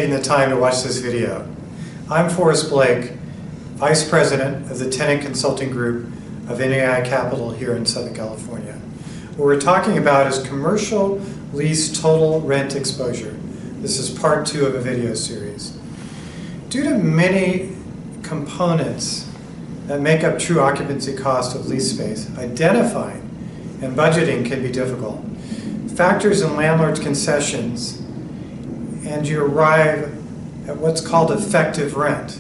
taking the time to watch this video. I'm Forrest Blake, Vice President of the Tenant Consulting Group of NAI Capital here in Southern California. What we're talking about is commercial lease total rent exposure. This is part 2 of a video series. Due to many components that make up true occupancy cost of lease space, identifying and budgeting can be difficult. Factors in landlord's concessions, and you arrive at what's called effective rent.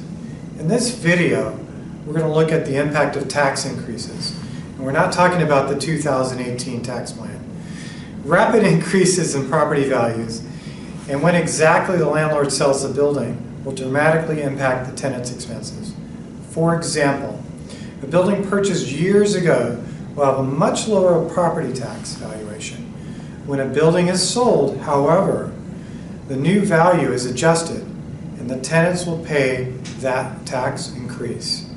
In this video, we're going to look at the impact of tax increases. And we're not talking about the 2018 tax plan. Rapid increases in property values and when exactly the landlord sells the building will dramatically impact the tenant's expenses. For example, a building purchased years ago will have a much lower property tax valuation. When a building is sold, however, the new value is adjusted and the tenants will pay that tax increase.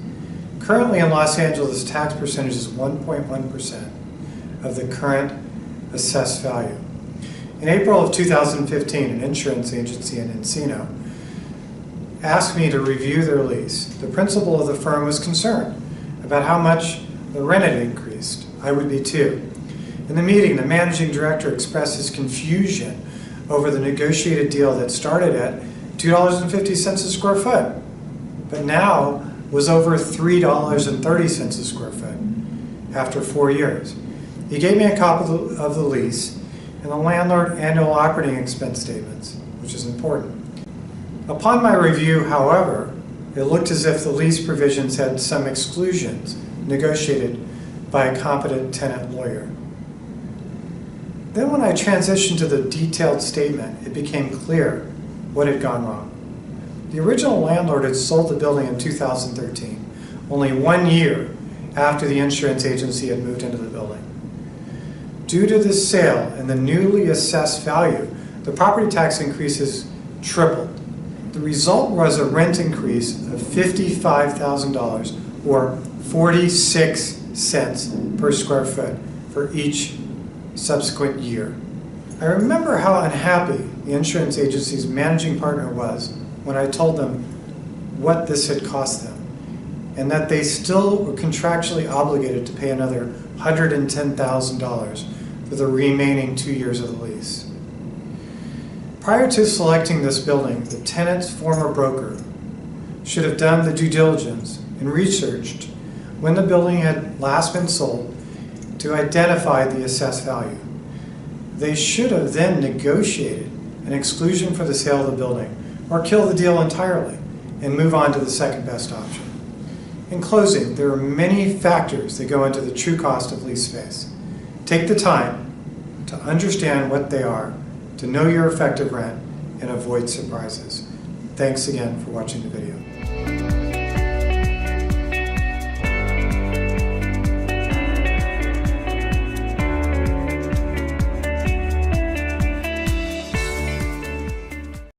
Currently in Los Angeles, tax percentage is 1.1% of the current assessed value. In April of 2015, an insurance agency in Encino asked me to review their lease. The principal of the firm was concerned about how much the rent had increased. I would be too. In the meeting, the managing director expressed his confusion over the negotiated deal that started at $2.50 a square foot, but now was over $3.30 a square foot after 4 years. He gave me a copy of the lease and the landlord annual operating expense statements, which is important. Upon my review, however, it looked as if the lease provisions had some exclusions negotiated by a competent tenant lawyer. Then when I transitioned to the detailed statement, it became clear what had gone wrong. The original landlord had sold the building in 2013, only 1 year after the insurance agency had moved into the building. Due to this sale and the newly assessed value, the property tax increases tripled. The result was a rent increase of $55,000 or 46 cents per square foot for each subsequent year. I remember how unhappy the insurance agency's managing partner was when I told them what this had cost them and that they still were contractually obligated to pay another $110,000 for the remaining 2 years of the lease. Prior to selecting this building, the tenant's former broker should have done the due diligence and researched when the building had last been sold to identify the assessed value. They should have then negotiated an exclusion for the sale of the building or kill the deal entirely and move on to the second best option. In closing, there are many factors that go into the true cost of lease space. Take the time to understand what they are, to know your effective rent, and avoid surprises. Thanks again for watching the video.